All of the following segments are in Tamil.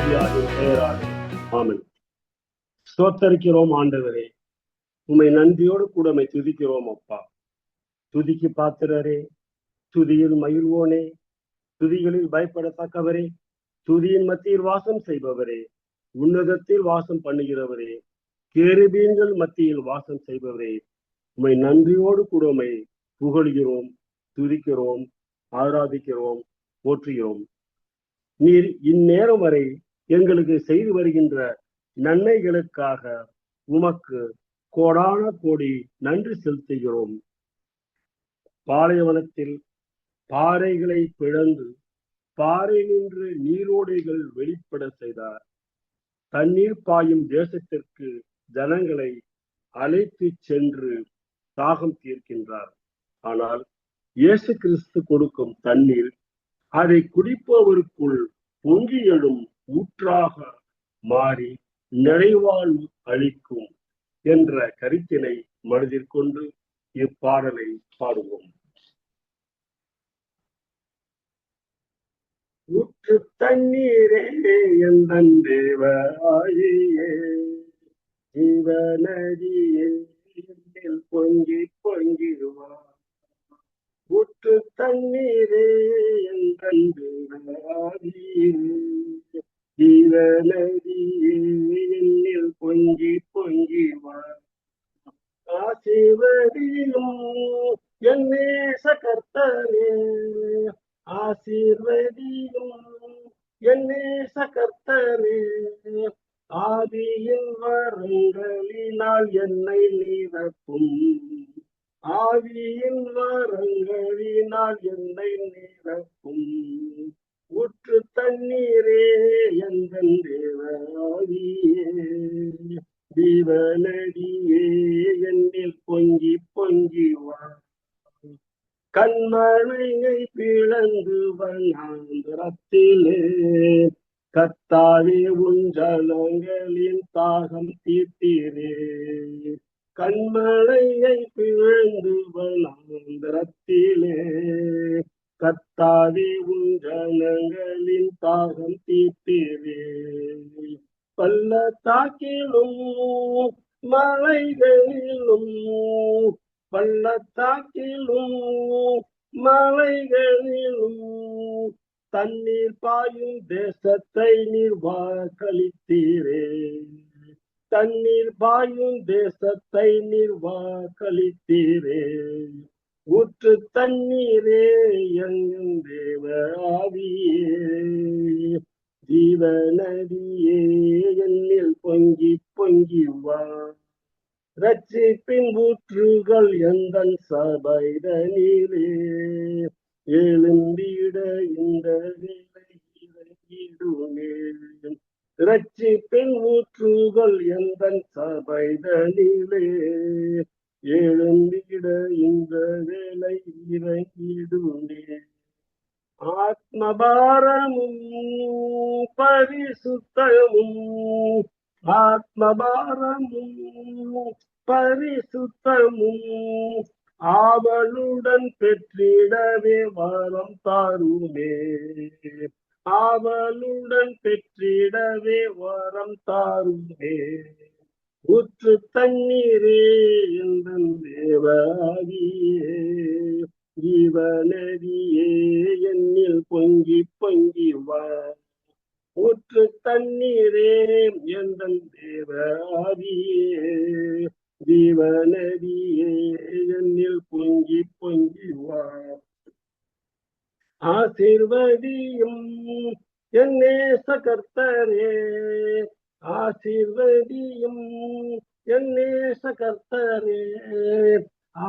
ஆவியாரின் பெயராலே ஆமென். ஸ்தோத்தரிக்கிறோம் ஆண்டவரே, உம்மை நன்றியோடு கூட உம்மை துதிக்கிறோம் அப்பா. துதிக்கு பாத்திரரே, துதியில் மகிழ்வோனே, துதிகளில் பயப்படத்தக்கவரே, துதியின் மத்தியில் வாசம் செய்பவரே, உன்னதத்தில் வாசம் பண்ணுகிறவரே, கேருபீன்கள் மத்தியில் வாசம் செய்பவரே, உம்மை நன்றியோடு கூட உம்மை புகழ்கிறோம், துதிக்கிறோம், ஆராதிக்கிறோம், போற்றுகிறோம். நீர் இந்நேரம் வரை எங்களுக்கு செய்து வருகின்ற நன்மைகளுக்காக உமக்கு கோடான கோடி நன்றி செலுத்துகிறோம். பாலைவனத்தில் பாறைகளை பிளந்து பாறை நின்று நீரோடைகள் வெளிப்பட செய்தார். தண்ணீர் பாயும் தேசத்திற்கு ஜனங்களை அழைத்து சென்று தாகம் தீர்க்கின்றார். ஆனால் இயேசு கிறிஸ்து கொடுக்கும் தண்ணீர் அதை குடிப்பவருக்குள் பொங்கி எழும் ஊற்றாக மாறி நிறைவாழ்வு அளிக்கும் என்ற கருத்தினை மனதில் கொண்டு இப்பாடலை பாடுவோம். ஊற்று தண்ணீரே எந்தன் தேவராயே, ஜீவநதியே என்னில் பொங்கி பொங்கிடுவா. ஊற்று தண்ணீரே எந்தன் தேவராயே, ஜீவநதியே என்னில் பொங்கி பொங்கிவா. ஆசீர்வதியும் என் நேச கர்த்தரே, ஆசீர்வதியும் என் நேச கர்த்தரே, ஆவியின் வரங்களினால் என்னை நிரப்பும், ஆவியின் வரங்களினால் என்னை நிரப்பும். ஊற்று தண்ணீரே எந்தன் தேவராயே, ஜீவநதியே என்னில் பொங்கி பொங்கி வா. கண்மலையை பிளந்து வனாந்தரத்திலே கர்த்தாவே உன் ஜனங்களின் தாகம் தீர்த்தீரே. கண்மலையை பிளந்து வனாந்தரத்திலே கர்த்தாவே உன் ஜனங்களின் தாகம் தீர்த்தீரே. பள்ளத்தாக்கிலும் மலைகளிலும், பள்ளத்தாக்கிலும் மலைகளிலும் தண்ணீர் பாயும் தேசத்தை நீர் வாக்களித்தீரே. தண்ணீர் பாயும் தேசத்தை நீர் வாக்களித்தீரே. ஊற்று தண்ணீரே எங்கும் தேவ ஆவியே, ஜீவநதியே என்னில் பொங்கி பொங்கி வா. ரட்சிப்பின் ஊற்றுகள் எந்தன் சபைதனிலே எழும்பிட இந்த வேளை இறங்கிடுமே. ரட்சிப்பின் ஊற்றுகள் எந்தன் சபைதனிலே எழும்பிட இந்த வேளை இறங்கிடுமே. ஆத்மபாரமும் பரிசுத்தமும், ஆத்மபாரமும் பரிசுத்தமும் ஆவலுடன் பெற்றிடவே வரம் தாருமே. ஆவலுடன் பெற்றிடவே வரம் தாருமே. ஊற்று தண்ணீரே எந்தன் தேவ ஆவியே, ஜீவநதியே என்னில் பொங்கி பொங்கி வா. ஊற்று தண்ணீரே எந்தன் தேவ ஆவியே, ஜீவநதியே என்னில் பொங்கி பொங்கி வா. ஆசீர்வதியும் என் நேச கர்த்தரே, ஆசீர்வதியும் என் நேச கர்த்தரே,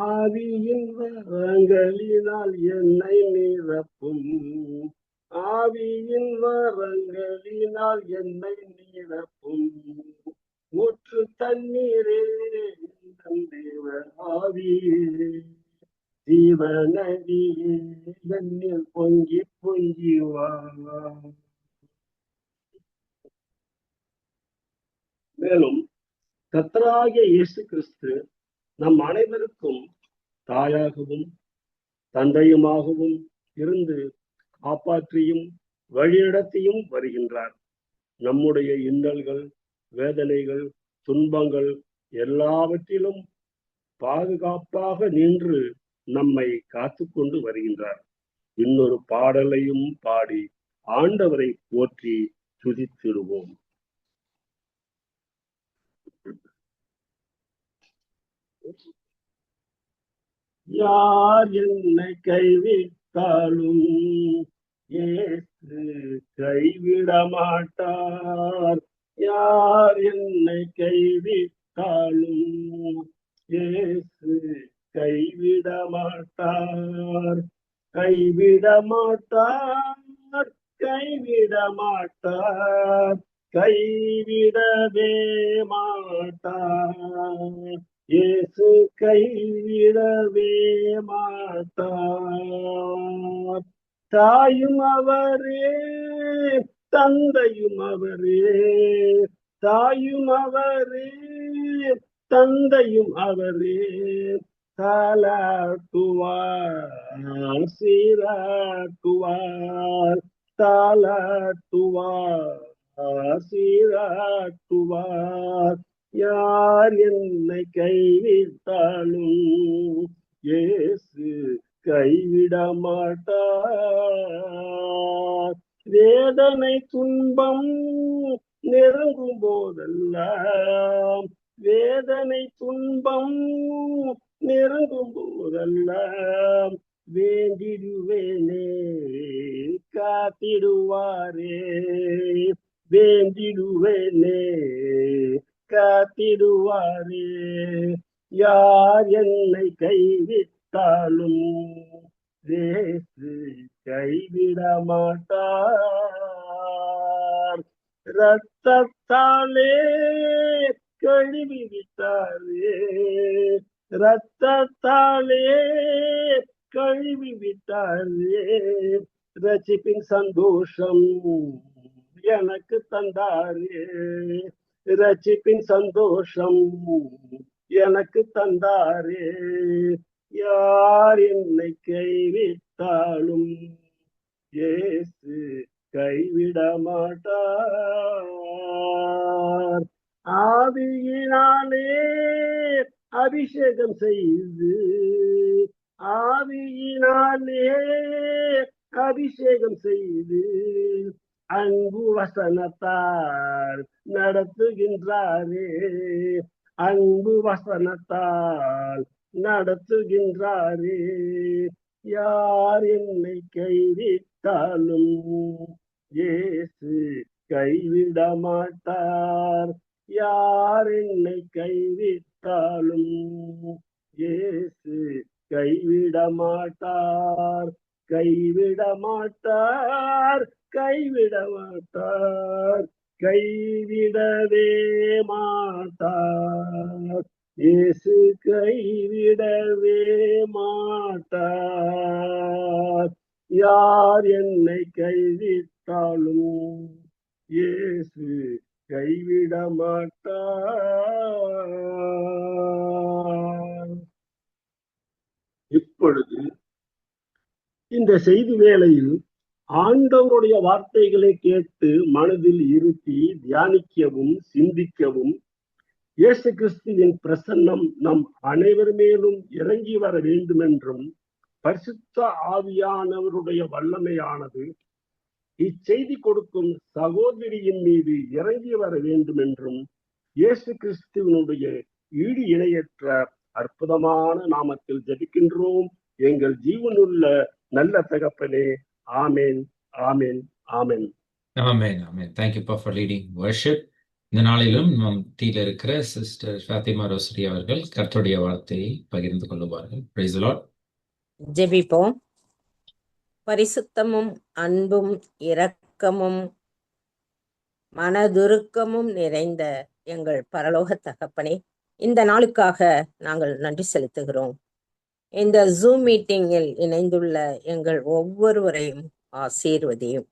ஆவியின் வரங்களினால் என்னை நிரப்பும், ஆவியின் வரங்களினால் என்னை நிரப்பும். ஊற்று தண்ணீரே எந்தன் தேவ ஆவியே, ஜீவநதியே என்னில் பொங்கி பொங்கி வா. மேலும் கர்த்தராகிய இயேசு கிறிஸ்து நம் அனைவருக்கும் தாயாகவும் தந்தையுமாகவும் இருந்து காப்பாற்றியும் வழிநடத்தியும் வருகின்றார். நம்முடைய இன்னல்கள், வேதனைகள், துன்பங்கள் எல்லாவற்றிலும் பாதுகாப்பாக நின்று நம்மை காத்து கொண்டு வருகின்றார். இன்னொரு பாடலையும் பாடி ஆண்டவரை போற்றி துதித்திடுவோம். யார் என்னை கைவிட்டாலும் இயேசு கைவிட மாட்டார். யார் என்னை கைவிட்டாலும் இயேசு கைவிட மாட்டார். கைவிட மாட்டார், கைவிட மாட்டார், கைவிடவே மாட்டார். இயேசு கைவிடவே மாட்டார். தாயும் அவரே, தந்தையும் அவரே, தாயும் அவரே, தந்தையும் அவரே. தாலாட்டுவார், சீராட்டுவார், தாலாட்டுவார், சீராட்டுவார். யார் என்னை கைவிட்டாலும் இயேசு கைவிட மாட்டார். வேதனை துன்பம் நெருங்கும் போதெல்லாம், வேதனை துன்பம் நெருங்கும் போதெல்லாம் வேண்டிடுவேனே காத்திடுவாரே. வேண்டிடுவேனே காத்திடுவாரே. யார் என்னை கைவிட்டாலும் இயேசு கைவிட மாட்டார். இரத்தத்தாலே கழுவி விட்டாரே, இரத்தத்தாலே கழுவி விட்டாரே. ரட்சிப்பின் சந்தோஷம் எனக்கு தந்தாரே, ரட்சிப்பின் சந்தோஷம் எனக்கு தந்தாரே. யார் என்னை கைவிட்டாலும் இயேசு கைவிட மாட்டார். ஆவியினாலே அபிஷேகம் செய்து, ஆவியினாலே அபிஷேகம் செய்து அன்பு வசனத்தால் நடத்துகின்றாரே, அன்பு வசனத்தால் நடத்துகின்றாரே. யார் என்னை கைவிட்டாலும் இயேசு கைவிட மாட்டார். யார் என்னை கைவிட்டாலும் இயேசு கைவிட மாட்டார். கைவிட மாட்டார், கைவிட மாட்டார், கைவிடவே மாட்டார். இயேசு கைவிடவே மாட்டார். யார் என்னை கைவிட்டாலும் இயேசு கைவிட மாட்டார். இப்பொழுது இந்த செய்தி வேளையில் ஆண்டவருடைய வார்த்தைகளை கேட்டு மனதில் இருத்தி தியானிக்கவும் சிந்திக்கவும் இயேசு கிறிஸ்துவின் பிரசன்னம் நம் அனைவர் மேலும் இறங்கி வர வேண்டும் என்றும், பரிசுத்த ஆவியானவருடைய வல்லமையானது இச்செய்தி கொடுக்கும் சகோதரியின் மீது இறங்கி வர வேண்டும் என்றும் இயேசு கிறிஸ்துவனுடைய ஈடு இணையற்ற அற்புதமான நாமத்தில் ஜெபிக்கின்றோம் எங்கள் ஜீவனுள்ள நல்ல தகப்பனே. ஆமேன், ஆமேன், ஆமேன். ஆமேன், ஆமேன். Thank you for leading worship. இந்த நாளிலும் நம் டீல இருக்கிற சிஸ்டர் ஃபாத்திமா ரோசரி அவர்கள் கர்த்தருடைய வார்த்தையை பகிர்ந்து கொள்ளுவார்கள். Praise the Lord. ஜெபிப்போம். பரிசுத்தமும் அன்பும் இரக்கமும் மனதுருக்கமும் நிறைந்த எங்கள் பரலோக தகப்பனே, இந்த நாளுக்காக நாங்கள் நன்றி செலுத்துகிறோம். இந்த ஜூம் மீட்டிங்கில் இணைந்துள்ள எங்கள் ஒவ்வொருவரையும் ஆசீர்வதியும்.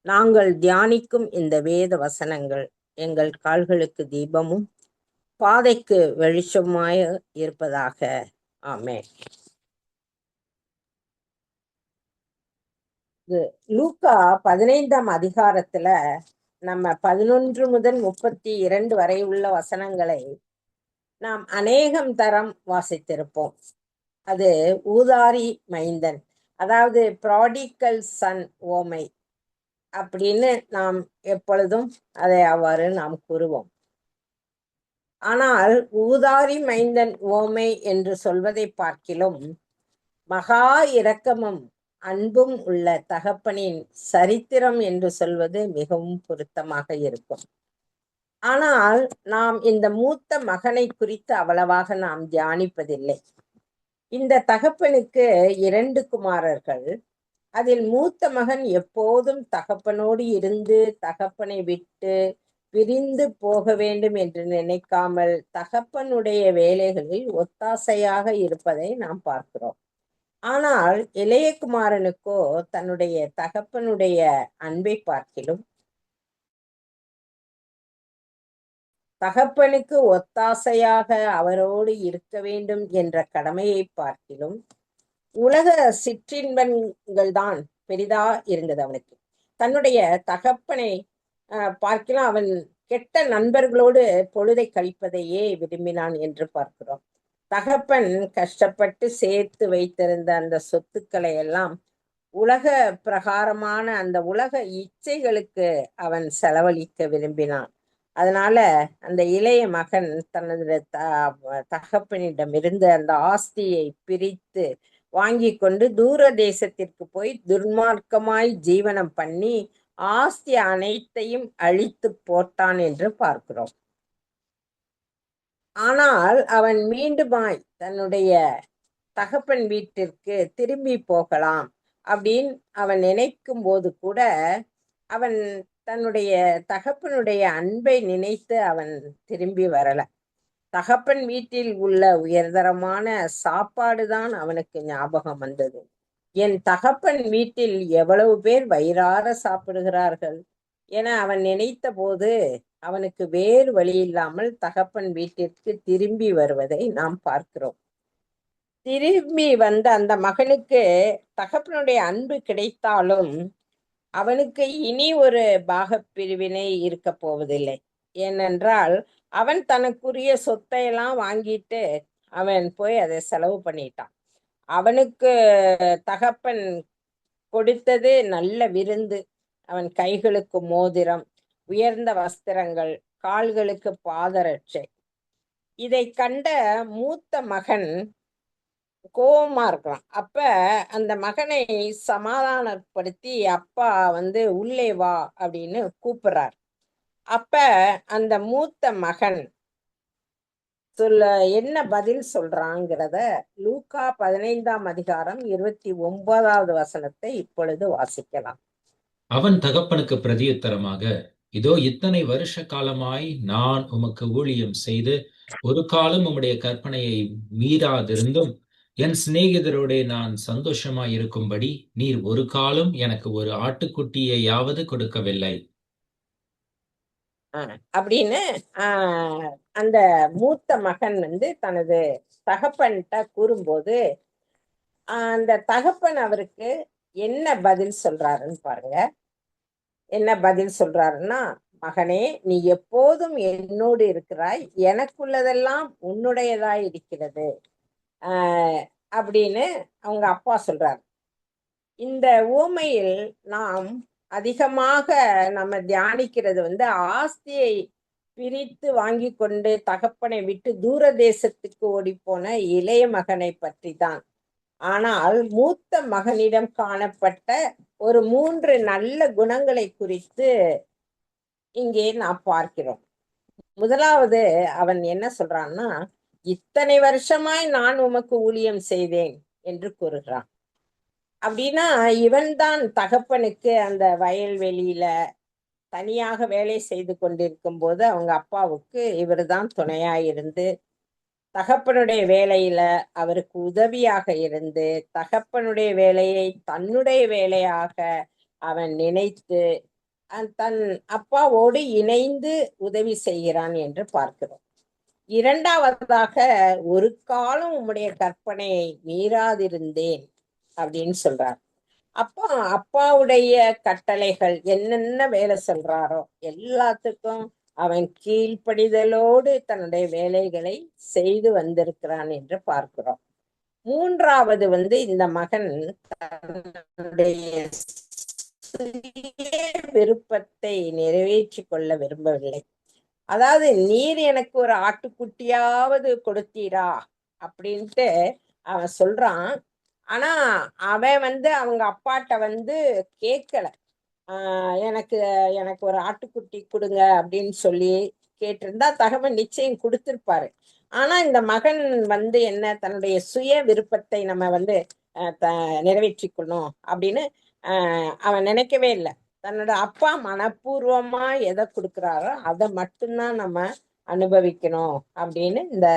நாங்கள் தியானிக்கும் இந்த வேத வசனங்கள் எங்கள் கால்களுக்கு தீபமும் பாதைக்கு வெளிச்சமாய் இருப்பதாக. ஆமென். லூக்கா 15ஆம் அதிகாரத்துல நம்ம 11 முதல் 32 வரை உள்ள வசனங்களை நாம் அநேகம் தரம் வாசித்திருப்போம். அது ஊதாரி மைந்தன், அதாவது ப்ராடிகல் சன் ஓமை அப்படின்னு நாம் எப்பொழுதும் அதை அவ்வாறு நாம் கூறுவோம். ஆனால் ஊதாரி மைந்தன் ஓமை என்று சொல்வதை பார்க்கிலும் மகா இரக்கமும் அன்பும் உள்ள தகப்பனின் சரித்திரம் என்று சொல்வது மிகவும் பொருத்தமாக இருக்கும். ஆனால் நாம் இந்த மூத்த மகனை குறித்து அவ்வளவாக நாம் தியானிப்பதில்லை. இந்த தகப்பனுக்கு 2 குமாரர்கள். அதில் மூத்த மகன் எப்போதும் தகப்பனோடு இருந்து தகப்பனை விட்டு பிரிந்து போக வேண்டும் என்று நினைக்காமல் தகப்பனுடைய வேலைகளில் ஒத்தாசையாக இருப்பதை நாம் பார்க்கிறோம். ஆனால் இளைய குமாரனுக்கோ தன்னுடைய தகப்பனுடைய அன்பை பார்க்கிலும் தகப்பனுக்கு ஒத்தாசையாக அவரோடு இருக்க வேண்டும் என்ற கடமையை பார்க்கிலும் உலக சிற்றின்பங்கள் தான் பெரிதா இருந்தது அவனுக்கு. தன்னுடைய தகப்பனை பார்க்கலாம் அவன் கெட்ட நண்பர்களோடு பொழுதை கழிப்பதையே விரும்பினான் என்று பார்க்கிறோம். தகப்பன் கஷ்டப்பட்டு சேர்த்து வைத்திருந்த அந்த சொத்துக்களை எல்லாம் உலக பிரகாரமான அந்த உலக இச்சைகளுக்கு அவன் செலவழிக்க விரும்பினான். அதனால அந்த இளைய மகன் தனது தகப்பனிடமிருந்து அந்த ஆஸ்தியை பிரித்து வாங்கி கொண்டு தூர தேசத்திற்கு போய் துர்மார்க்கமாய் ஜீவனம் பண்ணி ஆஸ்தி அனைத்தையும் அழித்து போட்டான் என்று பார்க்கிறோம். ஆனால் அவன் மீண்டுமாய் தன்னுடைய தகப்பன் வீட்டிற்கு திரும்பி போகலாம் அப்படின்னு அவன் நினைக்கும் போது கூட அவன் தன்னுடைய தகப்பனுடைய அன்பை நினைத்து அவன் திரும்பி வரல. தகப்பன் வீட்டில் உள்ள உயர்தரமான சாப்பாடுதான் அவனுக்கு ஞாபகம் வந்தது. என் தகப்பன் வீட்டில் எவ்வளவு பேர் வயிறார சாப்பிடுகிறார்கள் என அவன் நினைத்த போது அவனுக்கு வேறு வழி இல்லாமல் தகப்பன் வீட்டிற்கு திரும்பி வருவதை நாம் பார்க்கிறோம். திரும்பி வந்த அந்த மகனுக்கு தகப்பனுடைய அன்பு கிடைத்தாலும் அவனுக்கு இனி ஒரு பாகப்பிரிவினை இருக்க போவதில்லை. ஏனென்றால் அவன் தனக்குரிய சொத்தையெல்லாம் வாங்கிட்டு அவன் போய் அதை செலவு பண்ணிட்டான். அவனுக்கு தகப்பன் கொடுத்தது நல்ல விருந்து. அவன் கைகளுக்கு மோதிரம், உயர்ந்த வஸ்திரங்கள், கால்களுக்கு பாதரட்சை. இதை கண்ட மூத்த மகன் கோபமா இருக்கலாம். அப்ப அந்த மகனை சமாதானப்படுத்தி அப்பா உள்ளே வா அப்படின்னு கூப்பிடுறார். அப்ப அந்த மூத்த மகன் என்ன பதில் சொல்றாங்கிறத லூக்கா 15ஆம் அதிகாரம் 29வது வசனத்தை இப்பொழுது வாசிக்கலாம். அவன் தகப்பனுக்கு பிரதியுத்தரமாக, இதோ இத்தனை வருஷ காலமாய் நான் உமக்கு ஊழியம் செய்து ஒரு காலம் உம்முடைய கற்பனையை மீறாதிருந்தும் என் சிநேகிதரோட நான் சந்தோஷமாய் இருக்கும்படி நீர் ஒரு காலம் எனக்கு ஒரு ஆட்டுக்குட்டியையாவது கொடுக்கவில்லை அப்படின்னு அந்த மூத்த மகன் தனது தகப்பன்கிட்ட கூறும்போது அந்த தகப்பன் அவருக்கு என்ன பதில் சொல்றாருன்னு பாருங்க. என்ன பதில் சொல்றாருன்னா, மகனே, நீ எப்போதும் என்னோடு இருக்கிறாய், எனக்குள்ளதெல்லாம் உன்னுடையதாய் இருக்கிறது அப்படின்னு அவங்க அப்பா சொல்றாரு. இந்த ஊமையில் நாம் அதிகமாக நம்ம தியானிக்கிறது ஆஸ்தியை பிரித்து வாங்கி கொண்டு தகப்பனை விட்டு தூர தேசத்துக்கு ஓடி போன இளைய மகனை பற்றி தான். ஆனால் மூத்த மகனிடம் காணப்பட்ட ஒரு 3 நல்ல குணங்களை குறித்து இங்கே நாம் பார்க்கிறோம். முதலாவது அவன் என்ன சொல்றான்னா, இத்தனை வருஷமாய் நான் உமக்கு ஊழியம் செய்தேன் என்று கூறுகிறான். அப்படின்னா இவன் தான் தகப்பனுக்கு அந்த வயல்வெளியில தனியாக வேலை செய்து கொண்டிருக்கும் போது அவங்க அப்பாவுக்கு இவர் தான் துணையாயிருந்து தகப்பனுடைய வேலையில அவருக்கு உதவியாக இருந்து தகப்பனுடைய வேலையை தன்னுடைய வேலையாக அவன் நினைத்து தன் அப்பாவோடு இணைந்து உதவி செய்கிறான் என்று பார்க்கிறோம். இரண்டாவதாக, ஒரு காலம் உம்முடைய கற்பனையை மீறாதிருந்தேன் அப்படின்னு சொல்றார். அப்போ அப்பாவுடைய கட்டளைகள் என்னென்ன வேலை சொல்றாரோ எல்லாத்துக்கும் அவன் கீழ்ப்படிதலோடு தன்னுடைய வேலைகளை செய்து வந்திருக்கிறான் என்று பார்க்கிறோம். மூன்றாவது இந்த மகன் தன்னுடைய சுய விருப்பத்தை நிறைவேற்றி கொள்ள விரும்பவில்லை. அதாவது நீர் எனக்கு ஒரு ஆட்டுக்குட்டியாவது கொடுத்தீரா அப்படின்ட்டு அவன் சொல்றான். ஆனா அவன் அவங்க அப்பாட்ட கேட்கல. எனக்கு எனக்கு ஒரு ஆட்டுக்குட்டி கொடுங்க அப்படின்னு சொல்லி கேட்டிருந்தா தகவல் நிச்சயம் கொடுத்திருப்பாரு. ஆனா இந்த மகன் என்ன தன்னுடைய சுய விருப்பத்தை நம்ம நிறைவேற்றிக்கணும் அப்படின்னு அவன் நினைக்கவே இல்லை. தன்னோட அப்பா மனப்பூர்வமா எதை கொடுக்குறாரோ அதை மட்டும்தான் நம்ம அனுபவிக்கணும் அப்படின்னு இந்த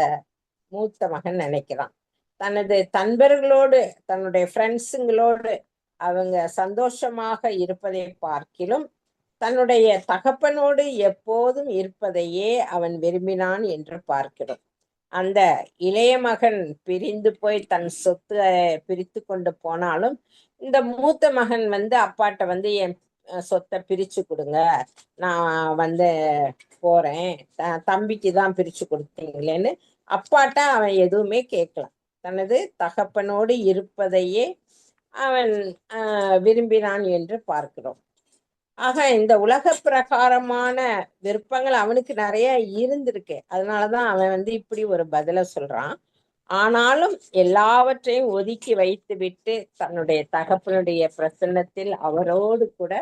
மூத்த மகன் நினைக்கிறான். தனது நண்பர்களோடு தன்னுடைய ஃப்ரெண்ட்ஸுங்களோடு அவங்க சந்தோஷமாக இருப்பதை பார்க்கிலும் தன்னுடைய தகப்பனோடு எப்போதும் இருப்பதையே அவன் விரும்பினான் என்று பார்க்கிறோம். அந்த இளைய மகன் பிரிந்து போய் தன் சொத்து பிரித்து கொண்டு போனாலும் இந்த மூத்த மகன் அப்பாட்ட என் சொத்தை பிரிச்சு கொடுங்க, நான் போறேன், தம்பிக்கு தான் பிரிச்சு கொடுத்தீங்களேன்னு அப்பாட்ட அவன் எதுவுமே கேட்கல. தனது தகப்பனோடு இருப்பதையே அவன் விரும்பினான் என்று பார்க்கிறோம். ஆக இந்த உலக பிரகாரமான விருப்பங்கள் அவனுக்கு நிறைய இருந்திருக்கு. அதனாலதான் அவன் இப்படி ஒரு பதில சொல்றான். ஆனாலும் எல்லாவற்றையும் ஒதுக்கி வைத்து விட்டு தன்னுடைய தகப்பனுடைய பிரசன்னத்தில் அவரோடு கூட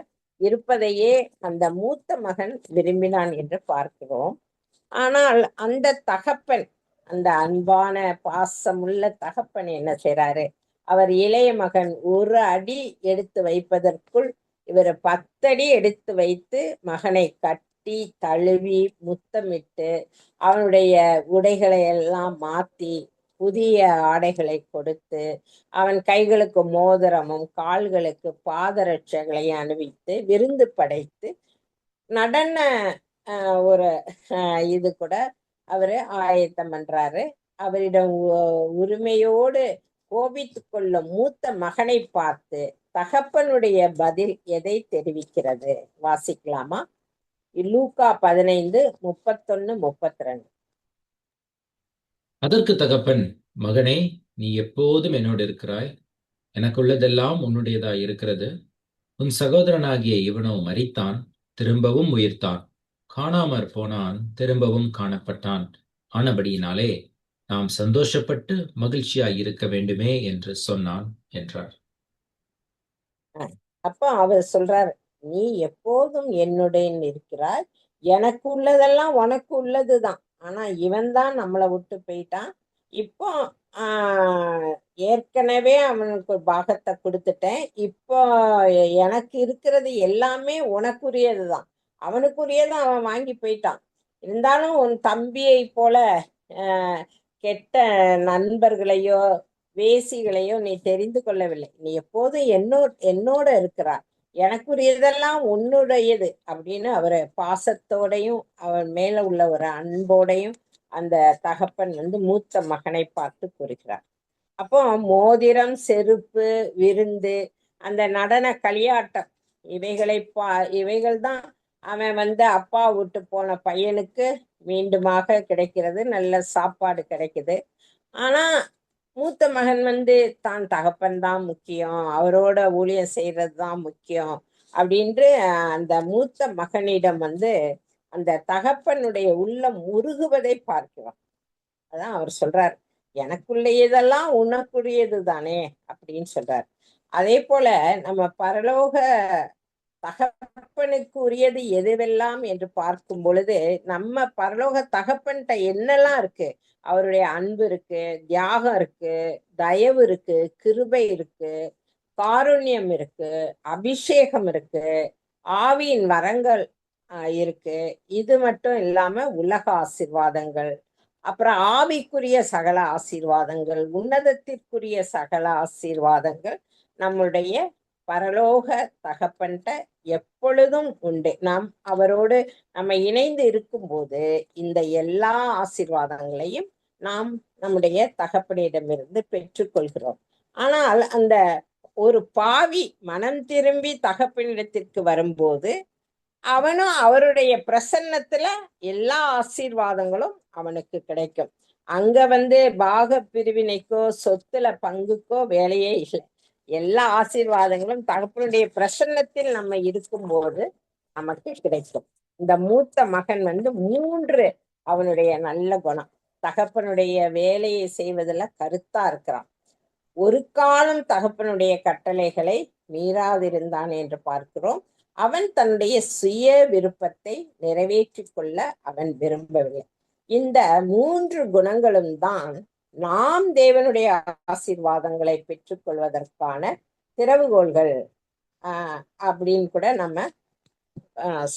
இருப்பதையே அந்த மூத்த மகன் விரும்பினான் என்று பார்க்கிறோம். ஆனால் அந்த தகப்பன், அந்த அன்பான பாசமுள்ள தகப்பன் என்ன செய்றாரு? அவர் இளைய மகன் ஒரு அடி எடுத்து வைப்பதற்குள் இவர் 10 அடி எடுத்து வைத்து மகனை கட்டி தழுவி முத்தமிட்டு அவனுடைய உடைகளை எல்லாம் மாத்தி புதிய ஆடைகளை கொடுத்து அவன் கைகளுக்கு மோதிரமும் கால்களுக்கு பாதரட்சைகளை அணிவித்து விருந்து படைத்து நடன ஒரு இது கூட அவரு ஆயத்தம் பண்றாரு. அவரிடம் உரிமையோடு கோபித்து கொள்ளும் மூத்த மகனை பார்த்து தகப்பனுடைய பதில் எதை தெரிவிக்கிறது? வாசிக்கலாமா? லூக்கா 15:31-32. அதற்கு தகப்பன், மகனே, நீ எப்போதும் என்னோடு இருக்கிறாய், எனக்குள்ளதெல்லாம் உன்னுடையதாய் இருக்கிறது. உன் சகோதரனாகிய இவனோ மரித்தான், திரும்பவும் உயிர்த்தான், காணாமற் போனான், திரும்பவும் காணப்பட்டான். ஆனபடியினாலே நாம் சந்தோஷப்பட்டு மகிழ்ச்சியாய் இருக்க வேண்டுமே என்று சொன்னான் என்றார். அப்ப அவர் சொல்றார், நீ எப்போதும் என்னுடன் இருக்கிறாய், எனக்கு உள்ளதெல்லாம் உனக்கு உள்ளதுதான். ஆனா இவன் தான் நம்மளை விட்டு போயிட்டான். இப்போ ஏற்கனவே அவனுக்கு ஒரு பாகத்தை கொடுத்துட்டேன். இப்போ எனக்கு இருக்கிறது எல்லாமே உனக்குரியதுதான். அவனுக்குரியதை அவன் வாங்கி போயிட்டான். இருந்தாலும் உன் தம்பியை போல கெட்ட நண்பர்களையோ வேசிகளையோ நீ தெரிந்து கொள்ளவில்லை. நீ எப்போதும் என்னோட இருக்கிறார், எனக்குரியதெல்லாம் உன்னுடையது அப்படின்னு அவரை பாசத்தோடையும் அவன் மேல உள்ள ஒரு அன்போடையும் அந்த தகப்பன் மூத்த மகனை பார்த்து கூறுகிறார். அப்போ மோதிரம், செருப்பு, விருந்து, அந்த நடன களியாட்டம் இவைகள் தான் அவன் அப்பா விட்டு போன பையனுக்கு மீண்டுமாக கிடைக்கிறது, நல்ல சாப்பாடு கிடைக்குது. ஆனா மூத்த மகன் தான் தகப்பன் தான் முக்கியம், அவரோட ஊழியம் செய்யறது தான் முக்கியம் அப்படின்று அந்த மூத்த மகனிடம் அந்த தகப்பனுடைய உள்ளம் உருகுவதை பார்க்கிறோம். அதான் அவர் சொல்றார், எனக்குள்ளதெல்லாம் உனக்குரியது தானே அப்படின்னு சொல்றார். அதே போல நம்ம பரலோக தகப்பனுக்கு உரியது எதுவெல்லாம் என்று பார்க்கும் பொழுது நம்ம பரலோக தகப்பன்கிட்ட என்னெல்லாம் இருக்கு? அவருடைய அன்பு இருக்கு, தியாகம் இருக்கு, தயவு இருக்கு, கிருபை இருக்கு, காருண்யம் இருக்கு, அபிஷேகம் இருக்கு, ஆவியின் வரங்கள் இருக்கு. இது மட்டும் இல்லாம உலக ஆசீர்வாதங்கள், அப்புறம் ஆவிக்குரிய சகல ஆசீர்வாதங்கள், உன்னதத்திற்குரிய சகல ஆசீர்வாதங்கள் நம்முடைய பரலோக தகப்பன்ட்ட எப்பொழுதும் உண்டு. நாம் அவரோடு நம்ம இணைந்து இருக்கும்போது இந்த எல்லா ஆசீர்வாதங்களையும் நாம் நம்முடைய தகப்பனிடமிருந்து பெற்றுக்கொள்கிறோம். ஆனால் அந்த ஒரு பாவி மனம் திரும்பி தகப்பனிடத்திற்கு வரும்போது அவனும் அவருடைய பிரசன்னத்துல எல்லா ஆசீர்வாதங்களும் அவனுக்கு கிடைக்கும். அங்க பாக பிரிவினைக்கோ சொத்துல பங்குக்கோ வேலையே இல்லை. எல்லா ஆசீர்வாதங்களும் தகப்பனுடைய பிரசன்னத்தில் நம்ம இருக்கும்போது நமக்கு கிடைக்கும். இந்த மூத்த மகன் 3 அவனுடைய நல்ல குணம். தகப்பனுடைய வேலையை செய்வதில் கருத்தா இருக்கிறான். ஒரு காலம் தகப்பனுடைய கட்டளைகளை மீறாதிருந்தான் என்று பார்க்கிறோம். அவன் தன்னுடைய சுய விருப்பத்தை நிறைவேற்றிக் கொள்ள அவன் விரும்பவில்லை. இந்த 3 குணங்களும் தான் நாம் தேவனுடைய ஆசீர்வாதங்களை பெற்றுக்கொள்வதற்கான திறவுகோள்கள் அப்படின்னு கூட நம்ம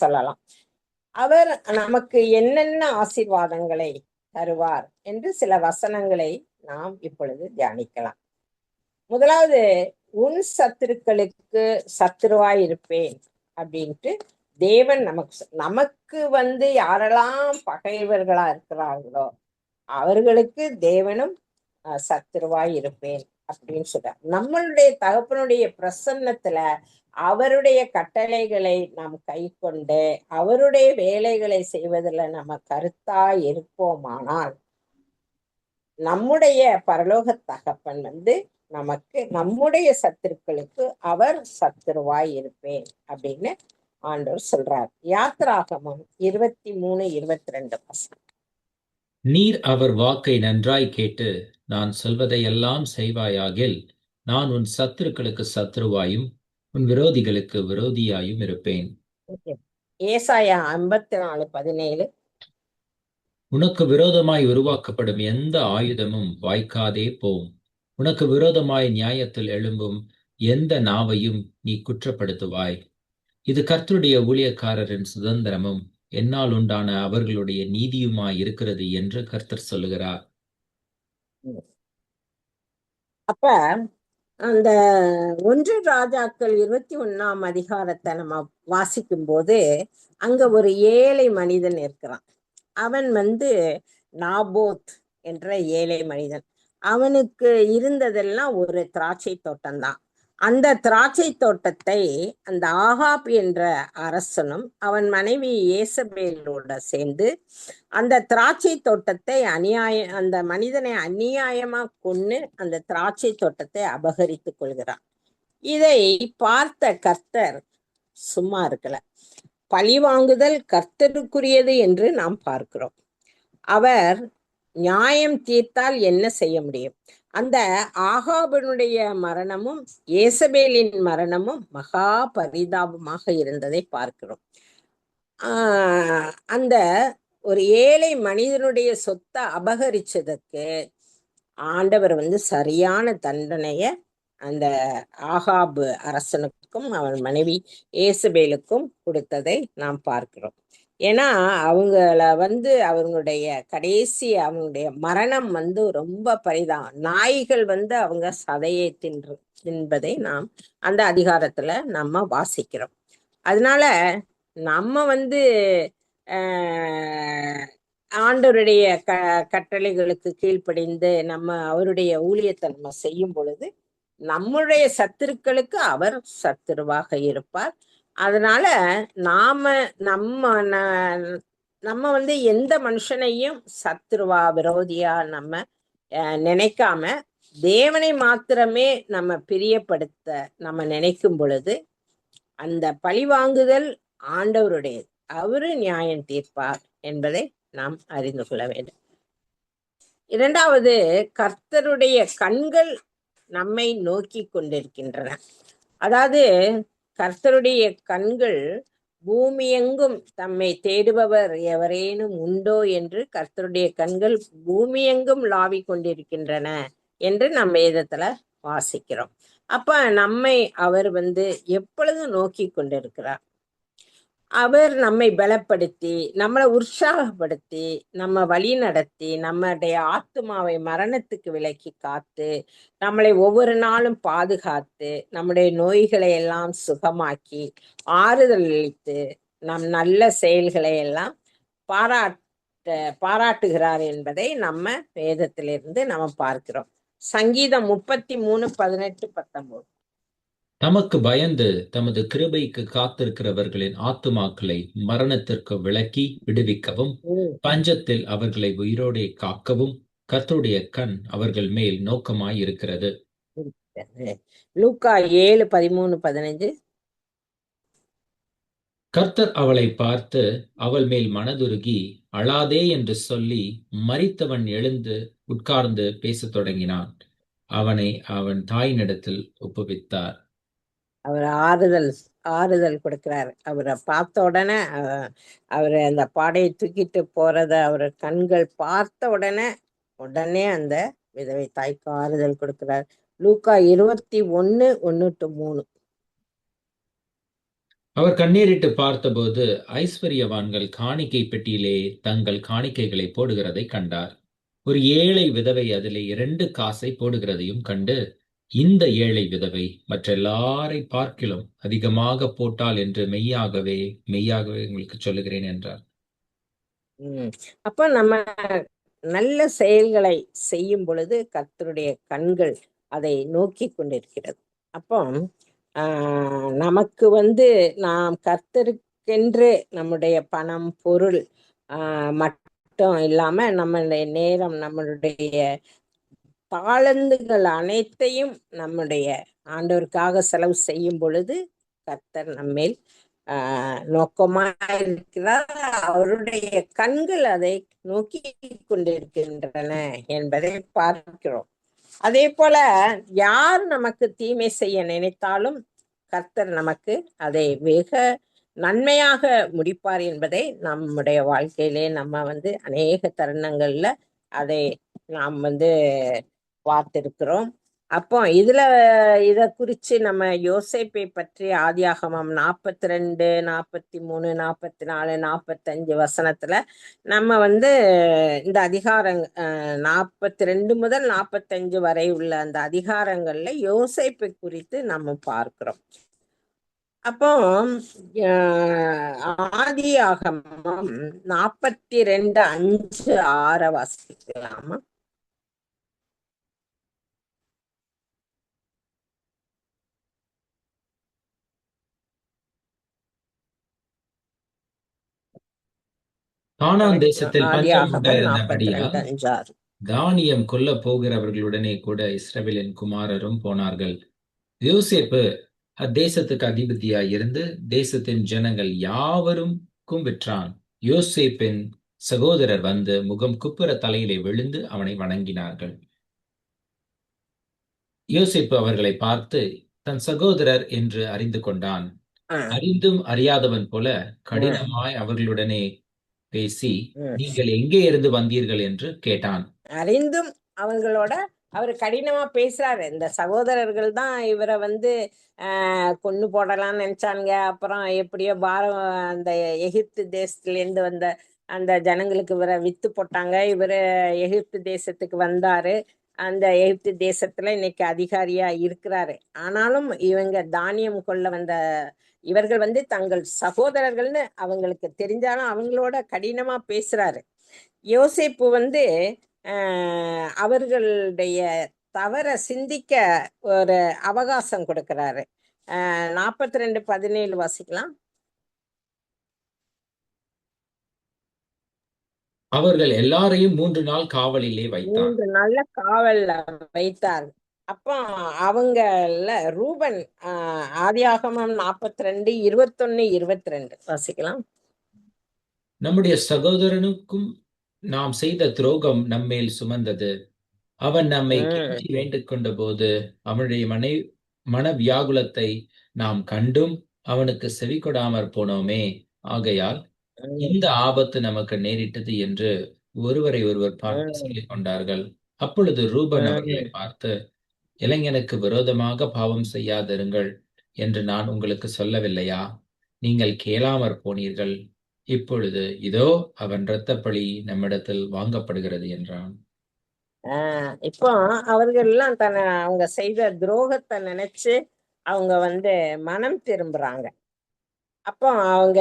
சொல்லலாம். அவர் நமக்கு என்னென்ன ஆசீர்வாதங்களை தருவார் என்று சில வசனங்களை நாம் இப்பொழுது தியானிக்கலாம். முதலாவது, உன் சத்துருக்களுக்கு சத்துருவாய் இருப்பேன் அப்படின்ட்டு தேவன் நமக்கு யாரெல்லாம் பகைவர்களா இருக்கிறார்களோ அவர்களுக்கு தேவனும் சத்துருவாய் இருப்பேன் அப்படின்னு சொல்றார். நம்மளுடைய தகப்பனுடைய பிரசன்னத்துல அவருடைய கட்டளைகளை நாம் கை கொண்டு அவருடைய வேலைகளை செய்வதில் நம்ம கருத்தா இருப்போமானால் நம்முடைய பரலோக தகப்பன் நமக்கு நம்முடைய சத்துருக்களுக்கு அவர் சத்துருவாய் இருப்பேன் அப்படின்னு ஆண்டவர் சொல்றார். யாத்ராகமம் 23:22. நீர் அவர் வாக்கை நன்றாய் கேட்டு நான் சொல்வதையெல்லாம் செய்வாயாகில் நான் உன் சத்துருக்களுக்கு சத்துருவாயும் உன் விரோதிகளுக்கு விரோதியாயும் இருப்பேன். ஏசாயா 54:17. உனக்கு விரோதமாய் உருவாக்கப்படும் எந்த ஆயுதமும் வாய்க்காதே போம். உனக்கு விரோதமாய் நியாயத்தில் எழும்பும் எந்த நாவையும் நீ குற்றப்படுத்துவாய். இது கர்த்தருடைய ஊழியக்காரரின் சுதந்திரமும் என்னால் உண்டான அவர்களுடைய நீதியுமாய் இருக்கிறது என்று கர்த்தர் சொல்லுகிறார். அப்ப அந்த 1 ராஜாக்கள் 21ஆம் அதிகாரத்தை நம்ம வாசிக்கும் போது அங்க ஒரு ஏழை மனிதன் இருக்கிறான். அவன் நாபோத் என்ற ஏழை மனிதன். அவனுக்கு இருந்ததெல்லாம் ஒரு திராட்சை தோட்டம்தான். அந்த திராட்சை தோட்டத்தை அந்த ஆகாப் என்ற அரசனும் அவன் மனைவி ஏசபேலோட சேர்ந்து அந்த திராட்சை தோட்டத்தை அந்த மனிதனை அநியாயமா கொன்னு அந்த திராட்சை தோட்டத்தை அபகரித்து கொள்கிறான். இதை பார்த்த கர்த்தர் சும்மா இருக்கல. பழிவாங்குதல் கர்த்தருக்குரியது என்று நாம் பார்க்கிறோம். அவர் நியாயம் தீர்த்தால் என்ன செய்ய முடியும்? அந்த ஆகாபனுடைய மரணமும் ஏசபேலின் மரணமும் மகா பரிதாபமாக இருந்ததை பார்க்கிறோம். அந்த ஒரு ஏழை மனிதனுடைய சொத்தை அபகரிச்சதற்கு ஆண்டவர் சரியான தண்டனைய அந்த ஆகாபு அரசனுக்கும் அவன் மனைவி ஏசபேலுக்கும் கொடுத்ததை நாம் பார்க்கிறோம். ஏன்னா அவங்கள அவங்களுடைய கடைசி அவங்களுடைய மரணம் ரொம்ப பரிதாபம். நாய்கள் அவங்க சதையை தின்பதை நாம் அந்த அதிகாரத்துல நம்ம வாசிக்கிறோம். அதனால நம்ம ஆண்டவருடைய கட்டளைகளுக்கு கீழ்ப்படிந்து நம்ம அவருடைய ஊழியத்தை நம்ம செய்யும் பொழுது நம்முடைய சத்துருக்களுக்கு அவர் சத்துருவாக இருப்பார். அதனால நம்ம எந்த மனுஷனையும் சத்துருவா விரோதியா நம்ம நினைக்காம தேவனை மாத்திரமே நம்ம பிரியப்படுத்த நம்ம நினைக்கும் பொழுது அந்த பழிவாங்குதல் ஆண்டவருடையது. அவரு நியாயம் தீர்ப்பார் என்பதை நாம் அறிந்து கொள்ள வேண்டும். 2வது, கர்த்தருடைய கண்கள் நம்மை நோக்கி கொண்டிருக்கின்றன. அதாவது கர்த்தருடைய கண்கள் பூமியெங்கும் தம்மை தேடுபவர் எவரேனும் உண்டோ என்று கர்த்தருடைய கண்கள் பூமியெங்கும் லாவி கொண்டிருக்கின்றன என்று நம்ம வேதத்துல வாசிக்கிறோம். அப்ப நம்மை அவர் எப்பொழுதும் நோக்கி கொண்டிருக்கிறார். அவர் நம்மை பலப்படுத்தி நம்மளை உற்சாகப்படுத்தி நம்ம வழி நடத்தி நம்முடைய ஆத்துமாவை மரணத்துக்கு விலக்கி காத்து நம்மளை ஒவ்வொரு நாளும் பாதுகாத்து நம்முடைய நோய்களை எல்லாம் சுகமாக்கி ஆறுதல் அளித்து நம் நல்ல செயல்களை எல்லாம் பாராட்டுகிறார் என்பதை நம்ம வேதத்திலிருந்து நம்ம பார்க்கிறோம். சங்கீதம் 33:18-19. தமக்கு பயந்து தமது கிருபைக்கு காத்திருக்கிறவர்களின் ஆத்துமாக்களை மரணத்திற்கு விலக்கி விடுவிக்கவும், ம். பஞ்சத்தில் அவர்களை உயிரோடே காக்கவும் கர்த்தருடைய கண் அவர்கள் மேல் நோக்கமாய் இருக்கிறது. இருக்கிறது. லூக்கா 7:13-15. கர்த்தர் அவளை பார்த்து அவள் மேல் மனதுருகி அழாதே என்று சொல்லி மரித்தவன் எழுந்து உட்கார்ந்து பேசத் தொடங்கினான். அவனை அவன் தாயினிடத்தில் ஒப்புவித்தார். அவர் ஆறுதல் ஆறுதல் கொடுக்கிறார். அவரை பார்த்த உடனே அவரை அந்த பாடையை தூக்கிட்டு போறத அவர் கண்கள் பார்த்த உடனே அந்த விதவை தாய்க்கு ஆறுதல் கொடுக்கிறார். லூக்கா 21:1-3. அவர் கண்ணீரிட்டு பார்த்தபோது ஐஸ்வர்யவான்கள் காணிக்கை பெட்டியிலே தங்கள் காணிக்கைகளை போடுகிறதை கண்டார். ஒரு ஏழை விதவை அதிலே 2 காசை போடுகிறதையும் கண்டு, இந்த ஏழை விதவை மற்றெல்லாரை பார்க்கிலும் அதிகமாக போட்டாள் என்று மெய்யாகவே உங்களுக்கு சொல்லுகிறேன் என்றார். அப்ப நம்ம நல்ல செயல்களை செய்யும் பொழுது கர்த்தருடைய கண்கள் அதை நோக்கி கொண்டிருக்கிறது. அப்போ நமக்கு நாம் கர்த்தருக்கென்று நம்முடைய பணம் பொருள் மட்டும் இல்லாம நம்மளுடைய நேரம், நம்மளுடைய தாளந்துகள் அனைத்தையும் நம்முடைய ஆண்டவருக்காக செலவு செய்யும் பொழுது கர்த்தர் நம்மேல் நோக்கமாக இருக்கிறார். அவருடைய கண்கள் அதை நோக்கி கொண்டிருக்கின்றன என்பதை பார்க்கிறோம். அதே போல யார் நமக்கு தீமை செய்ய நினைத்தாலும் கர்த்தர் நமக்கு அதை வெக நன்மையாக முடிப்பார் என்பதை நம்முடைய வாழ்க்கையிலே நம்ம அநேக தருணங்கள்ல அதை நாம் பார்த்திருக்கிறோம். அப்போ இத குறிச்சு நம்ம யோசேப்பை பற்றி ஆதியாகமம் 42, 43, 44, 45 வசனத்துல நம்ம இந்த அதிகாரம் 42 முதல் 45 வரை உள்ள அந்த அதிகாரங்கள்ல யோசேப்பை குறித்து நம்ம பார்க்கிறோம். அப்போ ஆதியாகமம் 42:5-6 வாசிக்கலாமா? கானான் தேசத்தில் பஞ்சம் ஆதியாகமம் உண்டாயிருந்தபடியால் 42:5-6. தானியம் கொல்ல போகிறவர்களுடனே கூட இஸ்ரவேலின் குமாரரும் போனார்கள். யோசேப்பு அத்தேசத்துக்கு அதிபதியாய் இருந்து தேசத்தின் ஜனங்கள் யாவருக்கும் விற்றான். யோசேப்பின் சகோதரர் வந்து முகம் குப்புற தலையிலே விழுந்து அவனை வணங்கினார்கள். யோசேப்பு அவர்களை பார்த்து தன் சகோதரர் என்று அறிந்து கொண்டான். அறிந்தும் அறியாதவன் போல கடினமாய் அவர்களுடனே பேசி, நீங்கள் எங்கே இருந்து வந்தீர்கள் என்று கேட்டான். அறிந்தும் அவங்களோட அவர் கடினமா பேசுறாரு. இந்த சகோதரர்கள் தான் இவரை கொன்னு போடலாம்னு நினைச்சாங்க. அப்புறம் எப்படியோ அந்த எகிப்து தேசத்துல இருந்து வந்த அந்த ஜனங்களுக்கு இவரை வித்து போட்டாங்க. இவரு எகிப்து தேசத்துக்கு வந்தாரு. அந்த எகிப்து தேசத்துல இன்னைக்கு அதிகாரியா இருக்கிறாரு. ஆனாலும் இவங்க தானியம் கொள்ள வந்த இவர்கள் தங்கள் சகோதரர்கள்னு அவங்களுக்கு தெரிஞ்சாலும் அவங்களோட கடினமா பேசுறாரு. யோசேப்பு அவர்களுடைய தவற சிந்திக்க ஒரு அவகாசம் கொடுக்கிறாரு. 42:17 வாசிக்கலாம். அவர்கள் எல்லாரையும் 3 நாள் காவலிலே வைத்தார். 3 நாள்ல காவல்ல வைத்தார். அப்போ அவங்கல ரூபன் ஆதியாகமம் 42:21-22 வாசிக்கலாம். நம்முடைய சகோதரனுக்கும் நாம் செய்த துரோகம் நம்மேல் சுமந்தது. அவன் நம்மை கெஞ்சி வேண்டிக் கொண்ட போது அவனுடைய மன வியாகுலத்தை நாம் கண்டும் அவனுக்கு செவி கொடாமற் போனோமே. ஆகையால் இந்த ஆபத்து நமக்கு நேரிட்டது என்று ஒருவரை ஒருவர் பார்த்து சொல்லிக் கொண்டார்கள். அப்பொழுது ரூபன் அவர்களை பார்த்து, இளைஞனுக்கு விரோதமாக பாவம் செய்யாதிருங்கள் என்று நான் உங்களுக்கு சொல்லவில்லையா? நீங்கள் கேளாமற் போனீர்கள். இப்பொழுது இதோ அவன் இரத்தப்பழி நம்மிடத்தில் வாங்கப்படுகிறது என்றான். இப்போ அவர்கள் எல்லாம் அவங்க செய்த துரோகத்தை நினைச்சு அவங்க மனம் திரும்புறாங்க. அப்போ அவங்க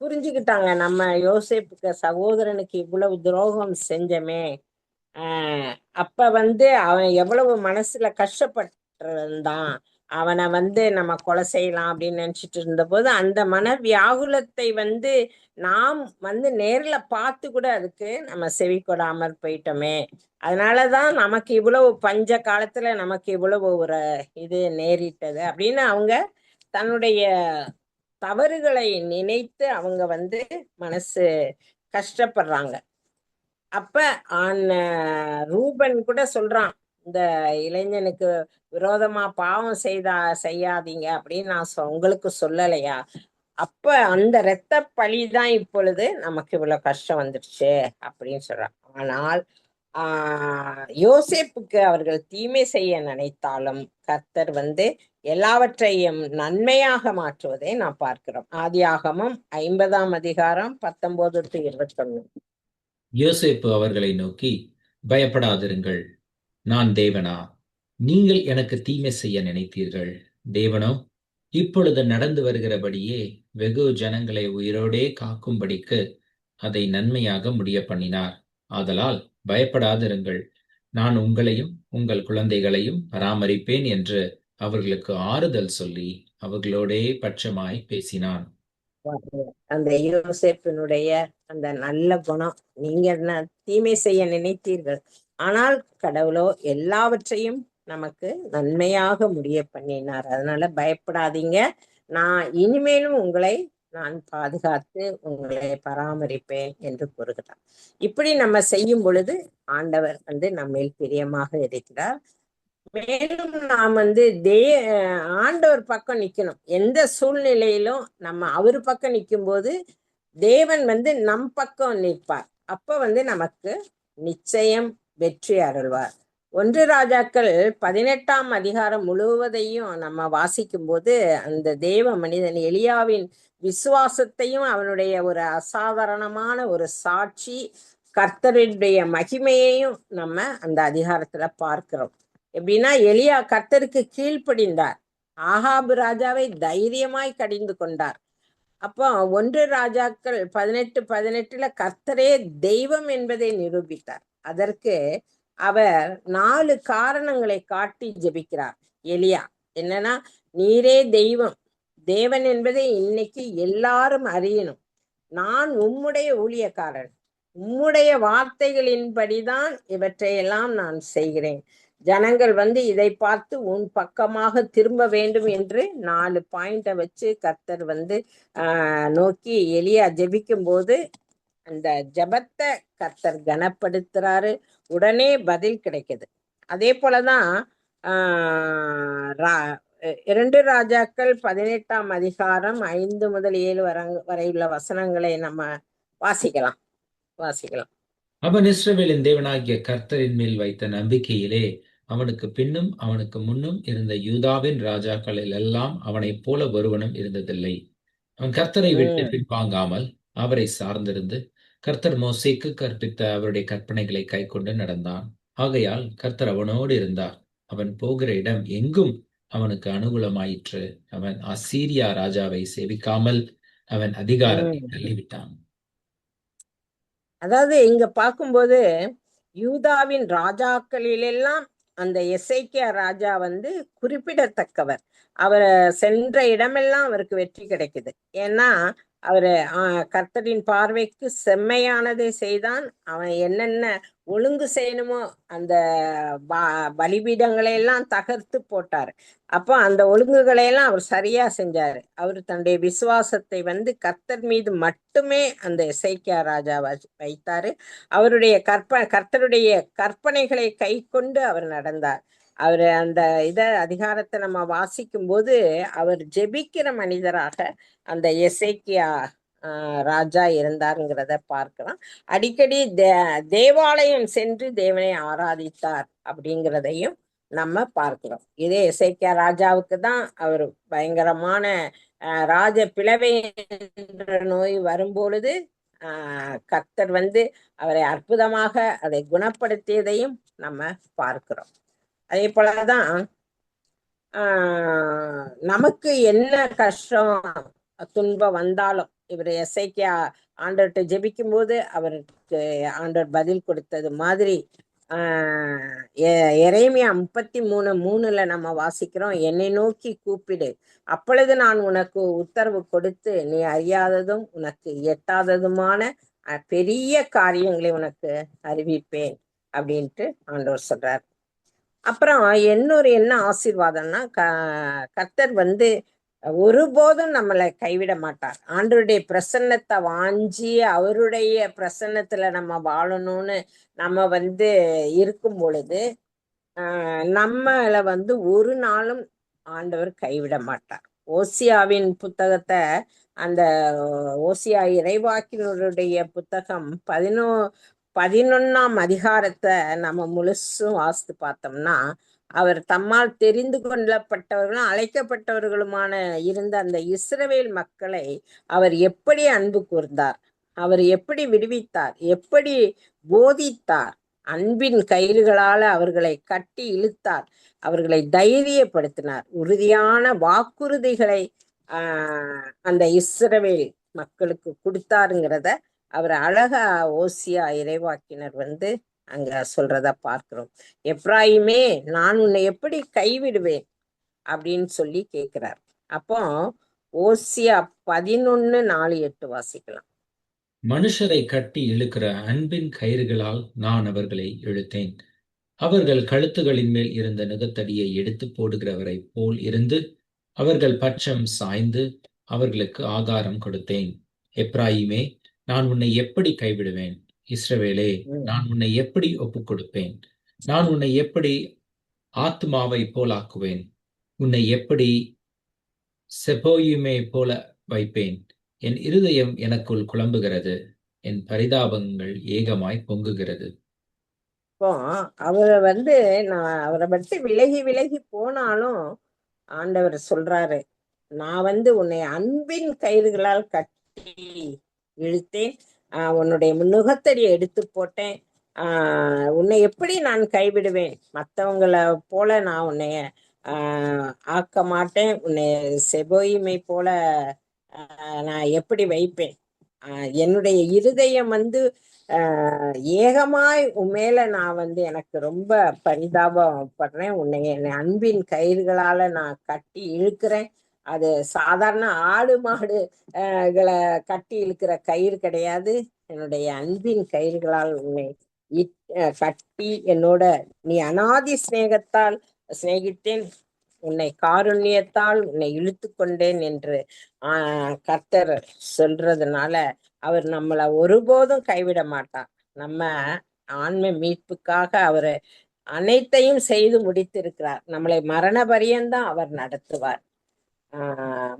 புரிஞ்சுக்கிட்டாங்க, நம்ம யோசேப்புக்கு சகோதரனுக்கு இவ்வளவு துரோகம் செஞ்சமே. அப்ப அவன் எவ்வளவு மனசுல கஷ்டப்பட்டிருந்தான். அவனை வந்து நம்ம கொலை செய்யலாம் அப்படின்னு நினைச்சிட்டு இருந்தபோது அந்த மன வியாகுலத்தை வந்து நாம் வந்து நேர்ல பார்த்து கூட அதுக்கு நம்ம செவி கொடாமற் போயிட்டோமே. அதனாலதான் நமக்கு இவ்வளவு பஞ்ச காலத்துல நமக்கு இவ்வளவு ஒரு இது நேரிட்டது அப்படின்னு அவங்க தன்னுடைய தவறுகளை நினைத்து அவங்க வந்து மனசு கஷ்டப்படுறாங்க. அப்ப ரூபன் கூட சொல்றான், இந்த இளைஞனுக்கு விரோதமா பாவம் செய்யாதீங்க அப்படின்னு நான் உங்களுக்கு சொல்லலையா? அப்ப அந்த இரத்த பழிதான் இப்பொழுது நமக்கு இவ்வளவு கஷ்டம் வந்துடுச்சு அப்படின்னு சொல்றான். ஆனால் யோசேப்புக்கு அவர்கள் தீமை செய்ய நினைத்தாலும் கர்த்தர் வந்து எல்லாவற்றையும் நன்மையாக மாற்றுவதை நாம் பார்க்கிறோம். ஆதியாகமம் 50ஆம் அதிகாரம் 19 to 21. யோசேப்பு அவர்களை நோக்கி, பயப்படாதிருங்கள், நான் தேவனா? நீங்கள் எனக்கு தீமை செய்ய நினைத்தீர்கள், தேவனோ இப்பொழுது நடந்து வருகிறபடியே வெகு ஜனங்களை உயிரோடே காக்கும்படிக்கு அதை நன்மையாக முடிய பண்ணினார். ஆதலால் பயப்படாதிருங்கள், நான் உங்களையும் உங்கள் குழந்தைகளையும் பராமரிப்பேன் என்று அவர்களுக்கு ஆறுதல் சொல்லி அவர்களோடே பட்சமாய் பேசினான். அந்த யோசேப்பினுடைய அந்த நல்ல குணம், நீங்க தீமை செய்ய நினைத்தீர்கள், ஆனால் கடவுளோ எல்லாவற்றையும் நமக்கு நன்மையாக முடிய பண்ணினார். அதனால பயப்படாதீங்க, நான் இனிமேலும் உங்களை நான் பாதுகாத்து உங்களை பராமரிப்பேன் என்று கூறுகிறார். இப்படி நம்ம செய்யும் பொழுது ஆண்டவர் வந்து நம்மேல் பிரியமாக இருக்கிறார். மேலும் நாம் வந்து ஆண்டவர் பக்கம் நிக்கணும். எந்த சூழ்நிலையிலும் நம்ம அவர் பக்கம் நிற்கும் போது தேவன் வந்து நம் பக்கம் நிற்பார். அப்ப வந்து நமக்கு நிச்சயம் வெற்றி அருள்வார். 1 ராஜாக்கள் 18ஆம் அதிகாரம் முழுவதையும் நம்ம வாசிக்கும் போது அந்த தேவ மனிதன் எலியாவின் விசுவாசத்தையும் அவனுடைய ஒரு அசாதாரணமான ஒரு சாட்சி, கர்த்தருடைய மகிமையையும் நம்ம அந்த அதிகாரத்துல பார்க்கிறோம். எப்படின்னா, எலியா கர்த்தருக்கு கீழ்ப்படிந்தார், ஆகாபு ராஜாவை தைரியமாய் கடிந்து கொண்டார். அப்போ 1 ராஜாக்கள் 18:18 கர்த்தரே தெய்வம் என்பதை நிரூபித்தார். அதற்கு அவர் 4 காரணங்களை காட்டி ஜெபிக்கிறார் எலியா. என்னன்னா, நீரே தெய்வம், தேவன் என்பதை இன்னைக்கு எல்லாரும் அறியணும். நான் உம்முடைய ஊழியக்காரன், உம்முடைய வார்த்தைகளின்படிதான் இவற்றையெல்லாம் நான் செய்கிறேன். ஜனங்கள் வந்து இதை பார்த்து உன் பக்கமாக திரும்ப வேண்டும் என்று 4 பாயிண்ட வச்சு கர்த்தர் வந்து நோக்கி எலியா ஜெபிக்கும் போது அந்த ஜபத்தை கர்த்தர் கனப்படுத்துறாரு, உடனே பதில் கிடைக்குது. அதே போலதான் 2 ராஜாக்கள் 18ஆம் அதிகாரம் 5 முதல் 7 வரையுள்ள வசனங்களை நம்ம வாசிக்கலாம். அவன் இஸ்ரவேலின் தேவனாகிய கர்த்தரின் மேல் வைத்த நம்பிக்கையிலே அவனுக்கு பின்னும் அவனுக்கு முன்னும் இருந்த யூதாவின் ராஜாக்களில் எல்லாம் அவனைப் போல ஒருவனும் இருந்ததில்லை. அவன் கர்த்தரை விட்டு பின்வாங்காமல் அவரை சார்ந்திருந்து கர்த்தர் மோசேக்கு கற்பித்த அவருடைய கற்பனைகளை கைக்கொண்டு நடந்தான். ஆகையால் கர்த்தர் அவனோடு இருந்தார். அவன் போகிற இடம் எங்கும் அவனுக்கு அனுகூலமாயிற்று. அவன் அசீரியா ராஜாவை சேவிக்காமல் அவன் அதிகாரத்தை தள்ளிவிட்டான். அதாவது இங்க பார்க்கும்போது யூதாவின் ராஜாக்களிலெல்லாம் அந்த எசேக்கியா ராஜா வந்து குறிப்பிடத்தக்கவர். அவர் சென்ற இடமெல்லாம் அவருக்கு வெற்றி கிடைக்குது. ஏன்னா அவரு கர்த்தரின் பார்வைக்கு செம்மையானதை செய்தான். அவன் என்னென்ன ஒழுங்கு செய்யணுமோ அந்த பலிபீடங்களை எல்லாம் தகர்த்து போட்டார். அப்போ அந்த ஒழுங்குகளை எல்லாம் அவர் சரியா செஞ்சாரு. அவர் தன்னுடைய விசுவாசத்தை வந்து கர்த்தர் மீது மட்டுமே அந்த எசேக்கியா ராஜா வைத்தாரு. அவருடைய கர்த்தருடைய கற்பனைகளை கை கொண்டு அவர் நடந்தார். அவர் அந்த அதிகாரத்தை நம்ம வாசிக்கும் போது அவர் ஜெபிக்கிற மனிதராக அந்த எசேக்கியா ராஜா இருந்தாருங்கிறத பார்க்கலாம். அடிக்கடி தேவாலயம் சென்று தேவனை ஆராதித்தார் அப்படிங்கிறதையும் நம்ம பார்க்கிறோம். இதே எசேக்கியா ராஜாவுக்கு தான் அவர் பயங்கரமான ராஜ பிளவை என்ற நோய் வரும்பொழுது கர்த்தர் வந்து அவரை அற்புதமாக அதை குணப்படுத்தியதையும் நம்ம பார்க்கிறோம். அதே போலதான் நமக்கு என்ன கஷ்டம் துன்பம் வந்தாலும் இவர் எசேக்கியா ஆண்டவர்கிட்ட ஜெபிக்கும் போது அவருக்கு ஆண்டவர் பதில் கொடுத்தது மாதிரி எரேமியா 33:3 நம்ம வாசிக்கிறோம், என்னை நோக்கி கூப்பிடு, அப்பொழுது நான் உனக்கு உத்தரவு கொடுத்து நீ அறியாததும் உனக்கு எட்டாததுமான பெரிய காரியங்களை உனக்கு அறிவிப்பேன் அப்படின்ட்டு ஆண்டவர் சொல்றார். அப்புறம் என்ன ஆசீர்வாதம்னா, கர்த்தர் ஒருபோதும் நம்மளை கைவிட மாட்டார். ஆண்டவருடைய பிரசன்னத்தை வாஞ்சி அவருடைய பிரசன்னத்துல நம்ம வாழணும்னு நம்ம இருக்கும் பொழுது நம்மளை ஒரு நாளும் ஆண்டவர் கைவிட மாட்டார். ஓசியாவின் புத்தகத்தை, அந்த ஓசியா இறைவாக்கினருடைய புத்தகம் 11ஆம் அதிகாரத்தை நம்ம முழுசும் வாசித்து பார்த்தோம்னா, அவர் தம்மால் தெரிந்து கொள்ளப்பட்டவர்களும் அழைக்கப்பட்டவர்களுமான இருந்த அந்த இஸ்ரவேல் மக்களை அவர் எப்படி அன்பு கூர்ந்தார், அவர் எப்படி விடுவித்தார், எப்படி போதித்தார், அன்பின் கயிறுகளால அவர்களை கட்டி இழுத்தார், அவர்களை தைரியப்படுத்தினார், உறுதியான வாக்குறுதிகளை அந்த இஸ்ரவேல் மக்களுக்கு கொடுத்தாருங்கிறத அவர் அழகா ஓசியா இறைவாக்கினர் அங்க சொல்றத பார்க்கிறோம். எப்ராயிமே, நான் உன்னை எப்படி கைவிடுவேன் அப்படின்னு சொல்லி கேட்கிறார். அப்போ ஓசியா 11:4-8 வாசிக்கலாம். மனுஷரை கட்டி இழுக்கிற அன்பின் கயிறுகளால் நான் அவர்களை இழுத்தேன். அவர்கள் கழுத்துகளின் மேல் இருந்த நுகத்தடியை எடுத்து போடுகிறவரை போல் இருந்து அவர்கள் பட்சம் சாய்ந்து அவர்களுக்கு ஆகாரம் கொடுத்தேன். எப்ராயிமே, நான் உன்னை எப்படி கைவிடுவேன்? இஸ்ரவேலே, நான் உன்னை எப்படி ஒப்புக் கொடுப்பேன்? நான் உன்னை எப்படி ஆத்மாவை போலாக்குவேன்? உன்னை எப்படி செபோயுமே போல வைப்பேன்? என் இருதயம் எனக்குள் குழம்புகிறது, என் பரிதாபங்கள் ஏகமாய் பொங்குகிறது. இப்போ அவரை நான் அவரை விலகி விலகி போனாலும் ஆண்டவர் சொல்றாரு, நான் உன்னை அன்பின் கயிறுகளால் கட்டி இழுத்தேன், உன்னுடைய நுகத்தடியை எடுத்து போட்டேன், உன்னை எப்படி நான் கைவிடுவேன்? மற்றவங்களை போல நான் உன்னை ஆக்க மாட்டேன், உன்னை செபோயிமை போல நான் எப்படி வைப்பேன்? என்னுடைய இருதயம் ஏகமாய் உண்மையில நான் எனக்கு ரொம்ப பரிதாபப்படுறேன், என்னை அன்பின் கயிறுகளால நான் கட்டி இழுக்கிறேன். அது சாதாரண ஆடு மாடு கட்டி இழுக்கிற கயிறு கிடையாது, என்னுடைய அன்பின் கயிறுகளால் உன்னை கட்டி என்னோட நீ அநாதி சிநேகத்தால் சிநேகித்தேன், உன்னை காருண்யத்தால் உன்னை இழுத்து கொண்டேன் என்று கர்த்தர் சொல்றதுனால அவர் நம்மளை ஒருபோதும் கைவிட மாட்டார். நம்ம ஆன்ம மீட்புக்காக அவர் அனைத்தையும் செய்து முடித்திருக்கிறார். நம்மளை மரண பரியந்தான் அவர் நடத்துவார்.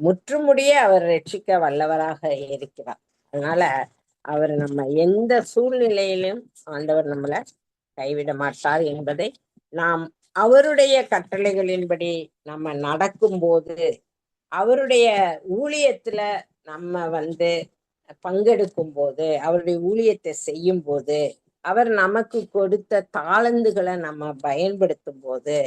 முற்றுமுடிய அவர் ரட்சிக்க வல்லவராக இருக்கிறார். அதனால அவர் நம்ம எந்த சூழ்நிலையிலும் ஆண்டவர் நம்மளை கைவிட மாட்டார் என்பதை நாம் அவருடைய கட்டளைகளின்படி நம்ம நடக்கும்போது, அவருடைய ஊழியத்துல நம்ம பங்கெடுக்கும் போது, அவருடைய ஊழியத்தை செய்யும் போது, அவர் நமக்கு கொடுத்த தாளந்துகளை நம்ம பயன்படுத்தும் போது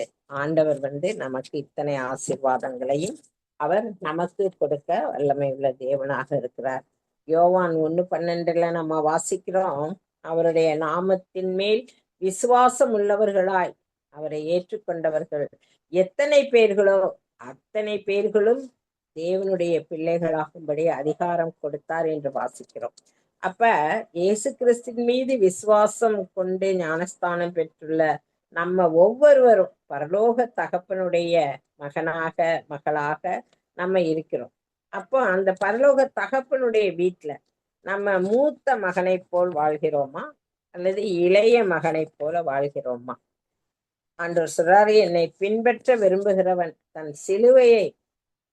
ஆண்டவர் நமக்கு இத்தனை ஆசீர்வாதங்களையும் அவர் நமக்கு கொடுக்க வல்லமை உள்ள தேவனாக இருக்கிறார். யோவான் 1:12 நம்ம வாசிக்கிறோம், அவருடைய நாமத்தின் மேல் விசுவாசம் உள்ளவர்களாய் அவரை ஏற்றுக்கொண்டவர்கள் எத்தனை பேர்களோ அத்தனை பேர்களும் தேவனுடைய பிள்ளைகளாகும்படி அதிகாரம் கொடுத்தார் என்று வாசிக்கிறோம். அப்ப இயேசு கிறிஸ்துவின் மீது விசுவாசம் கொண்டு ஞானஸ்தானம் பெற்றுள்ள நம்ம ஒவ்வொருவரும் பரலோக தகப்பனுடைய மகளாக நம்ம இருக்கிறோம். அப்போ அந்த பரலோக தகப்பனுடைய வீட்டுல நம்ம மூத்த மகனை போல் வாழ்கிறோமா அல்லது இளைய மகனை போல வாழ்கிறோமா? ஆண்டவர் சொல்றாரு, என்னை பின்பற்ற விரும்புகிறவன் தன் சிலுவையை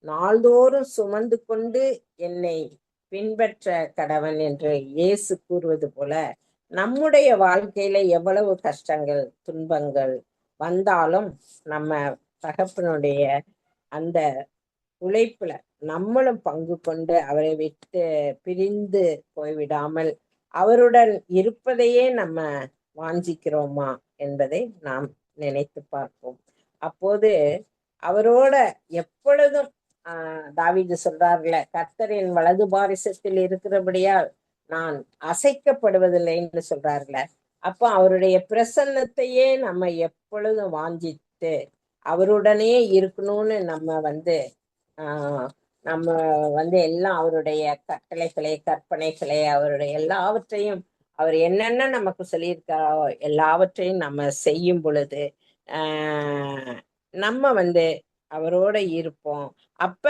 நாள்தோறும் சுமந்து கொண்டு என்னை பின்பற்ற கடவன் என்று இயேசு கூறுவது போல, நம்முடைய வாழ்க்கையில எவ்வளவு கஷ்டங்கள் துன்பங்கள் வந்தாலும் நம்ம தகப்பனுடைய அந்த உழைப்புல நம்மளும் பங்கு கொண்டு அவரை விட்டு பிரிந்து போய்விடாமல் அவருடன் இருப்பதையே நம்ம வாஞ்சிக்கிறோமா என்பதை நாம் நினைத்து பார்ப்போம். அப்போது அவரோட எப்பொழுதும் தாவீது சொல்றாருல, கர்த்தரின் வலது பாரிசத்தில் இருக்கிறபடியால் நான் அசைக்கப்படுவதில்லை என்று சொல்றாருல, அப்ப அவருடைய பிரசன்னத்தையே நம்ம எப்பொழுதும் வாஞ்சித்து அவருடனே இருக்கணும்னு ஆஹ் நம்ம எல்லாம் அவருடைய கட்டளைகளை கற்பனைகளை அவருடைய எல்லாவற்றையும் அவர் என்னென்ன நமக்கு சொல்லியிருக்காரோ எல்லாவற்றையும் நம்ம செய்யும் பொழுது நம்ம அவரோட இருப்போம். அப்ப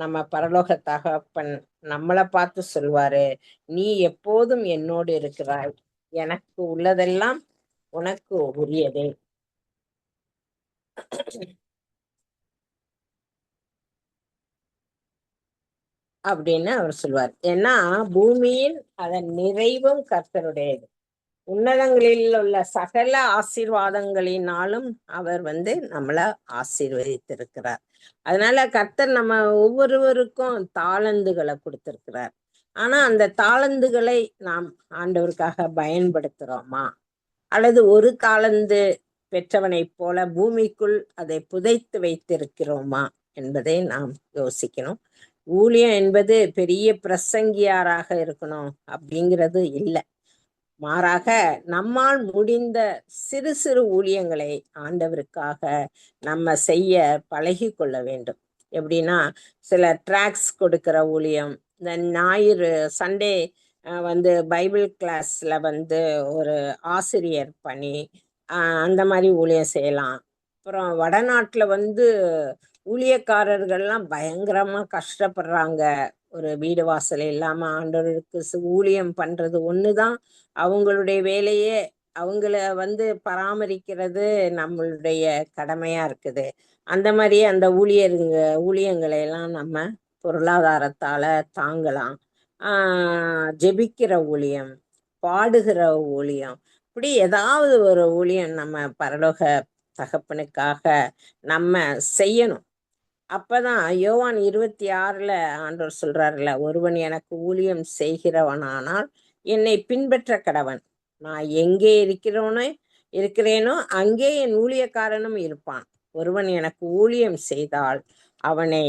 நம்ம பரலோக தகப்பன் நம்மளை பார்த்து சொல்வாரு, நீ எப்போதும் என்னோடு இருக்கிறாய், எனக்கு உள்ளதெல்லாம் உனக்கு உரியதே. அப்படின்னு அவர் சொல்வார். ஏன்னா பூமியின் அதன் நிறைவும் கர்த்தருடையது. உன்னதங்களில் உள்ள சகல ஆசீர்வாதங்களினாலும் அவர் நம்மளை ஆசீர்வதித்திருக்கிறார். அதனால கர்த்தர் நம்ம ஒவ்வொருவருக்கும் தாளந்துகளை கொடுத்திருக்கிறார். ஆனா அந்த தாளந்துகளை நாம் ஆண்டவருக்காக பயன்படுத்துறோமா, அல்லது ஒரு தாளந்து பெற்றவனைப் போல பூமிக்குள் அதை புதைத்து வைத்திருக்கிறோமா என்பதை நாம் யோசிக்கணும். ஊழியம் என்பது பெரிய பிரசங்கியாராக இருக்கணும் அப்படிங்கிறது இல்லை. மாறாக நம்மால் முடிந்த சிறு சிறு ஊழியங்களை ஆண்டவருக்காக நம்ம செய்ய பழகி கொள்ள வேண்டும். எப்படின்னா, சில ட்ராக்ஸ் கொடுக்கிற ஊழியம், இந்த ஞாயிறு சண்டே பைபிள் கிளாஸ்ல ஒரு ஆசிரியர் பணி, அந்த மாதிரி ஊழியம் செய்யலாம். அப்புறம் வடநாட்டில் ஊழியக்காரர்கள்லாம் பயங்கரமா கஷ்டப்படுறாங்க. ஒரு வீடு வாசல் இல்லாம ஆண்டவருக்கு ஊழியம் பண்றது ஒண்ணுதான் அவங்களுடைய வேலையே. அவங்கள பராமரிக்கிறது நம்மளுடைய கடமையா இருக்குது. அந்த மாதிரியே அந்த ஊழியங்களை எல்லாம் நம்ம பொருளாதாரத்தால தாங்கலாம். ஜெபிக்கிற ஊழியம், பாடுகிற ஊழியம், இப்படி ஏதாவது ஒரு ஊழியம் நம்ம பரலோக தகப்பனுக்காக நம்ம செய்யணும். அப்பதான் யோவான் 26 ஆண்டவர் சொல்றாருல, ஒருவன் எனக்கு ஊழியம் செய்கிறவனானால் என்னை பின்பற்ற கடவன். நான் எங்கே இருக்கிறேனோ அங்கே என் ஊழியக்காரனும் இருப்பான். ஒருவன் எனக்கு ஊழியம் செய்தால் அவனை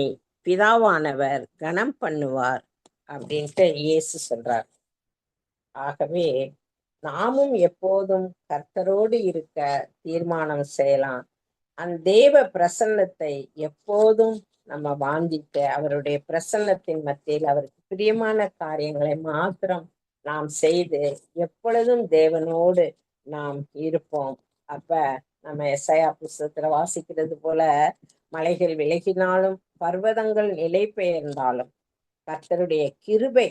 பிதாவானவர் கனம் பண்ணுவார் அப்படின்ட்டு இயேசு சொல்றார். ஆகவே நாமும் எப்போதும் கர்த்தரோடு இருக்க தீர்மானம் செய்யலாம். அந்த தேவ பிரசன்னத்தை எப்போதும் நம்ம வாங்கிட்டு அவருடைய பிரசன்னத்தின் மத்தியில் அவருக்கு பிரியமான காரியங்களை மாத்திரம் நாம் செய்து எப்பொழுதும் தேவனோடு நாம் இருப்போம். அப்ப நம்ம எசாயா புஸ்தகத்துல வாசிக்கிறது போல, மலைகள் விலகினாலும் பர்வதங்கள் நிலை பெயர்ந்தாலும் கர்த்தருடைய கிருபை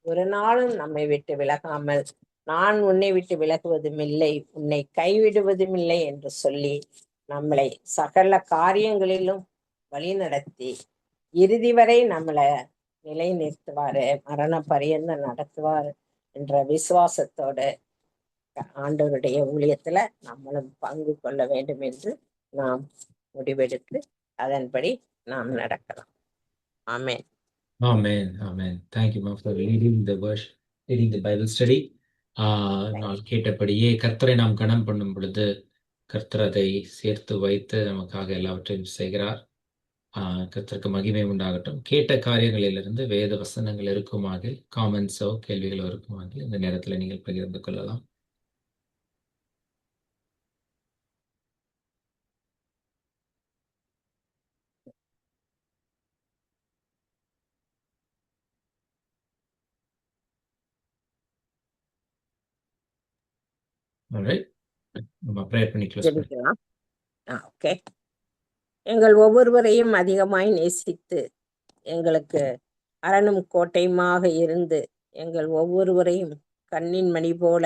ஒரு நாளும் நம்மை விட்டு விலகாமல், நான் உன்னை விட்டு விலகுவதும் இல்லை, உன்னை கைவிடுவதும் இல்லை என்று சொல்லி நம்மளை சகல காரியங்களிலும் வழி நடத்தி இறுதி வரை நம்மளை நிலை நிறுத்துவாரு, மரண பரியந்தம் நடத்துவார் என்ற விசுவாசத்தோட ஆண்டவருடைய ஊழியத்துல நம்மளும் பங்கு கொள்ள வேண்டும் என்று நாம் முடிவெடுத்து அதன்படி நாம் நடக்கலாம். ஆமென். Amen. Amen. Thank you, ma'am, for leading the Bible study. நான் கேட்டபடியே கர்த்தரை நாம் கனம் பண்ணும் பொழுது கர்த்தர் அதை சேர்த்து வைத்து நமக்காக எல்லாவற்றையும் செய்கிறார். கர்த்தருக்கு மகிமை உண்டாகட்டும். கேட்ட காரியங்களிலிருந்து வேத வசனங்கள் இருக்குமாக, காமெண்ட்ஸோ கேள்விகளோ இருக்குமாக இந்த நேரத்தில் நீங்கள் பகிர்ந்து கொள்ளலாம். நம்ம ப்ரேயர் பண்ணி க்ளோஸ் ஜெபிக்கலாம். ஓகே. எங்கள் ஒவ்வொருவரையும் அதிகமாய் நேசித்து எங்களுக்கு அரணும் கோட்டையுமாக இருந்து எங்கள் ஒவ்வொருவரையும் கண்ணின் மணி போல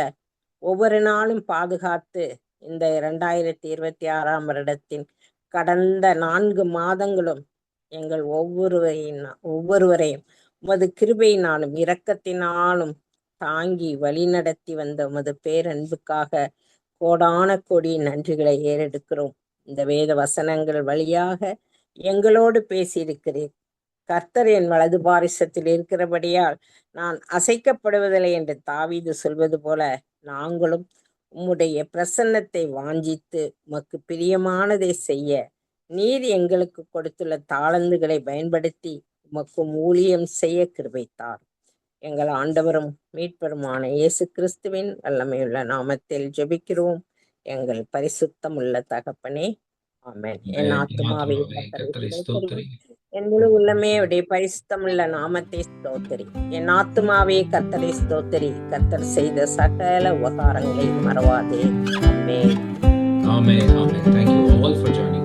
ஒவ்வொரு நாளும் பாதுகாத்து இந்த 2026 வருடத்தின் கடந்த 4 மாதங்களும் எங்கள் ஒவ்வொருவரையும் உமது கிருபையினாலும் இரக்கத்தினாலும் தாங்கி வழிநடத்தி வந்த உமது பேரன்புக்காக கோடான கோடி நன்றிகளை ஏறெடுக்கிறோம். இந்த வேத வசனங்கள் வழியாக எங்களோடு பேசியிருக்கிறீர். கர்த்தர் என் வலது பாரிசத்தில் இருக்கிறபடியால் நான் அசைக்கப்படுவதில்லை என்று தாவீது சொல்வது போல நாங்களும் உம்முடைய பிரசன்னத்தை வாஞ்சித்து உமக்கு பிரியமானதை செய்ய நீர் எங்களுக்கு கொடுத்துள்ள தாளந்துகளை பயன்படுத்தி உமக்கும் ஊழியம் செய்ய கிருபைத்தார். எங்கள் ஆண்டவரும் மீட்பெருமான இயேசு கிறிஸ்துவின் வல்லமையுள்ள நாமத்தில் ஜெபிக்கிறோம் எங்கள் பரிசுத்தமுள்ள தகப்பனே, ஆமென். என் ஆத்துமாவே கர்த்தரை கர்த்தரை ஸ்தோத்திரி. ஸ்தோத்திரி, என் முழு உள்ளமே அவருடைய பரிசுத்தமுள்ள நாமத்தை ஸ்தோத்திரி. என் ஆத்துமாவே கர்த்தரை ஸ்தோத்திரி, கர்த்தர் செய்த சகல உபகாரங்களை மறவாதே. ஆமென். Amen. Amen. Thank you all for joining.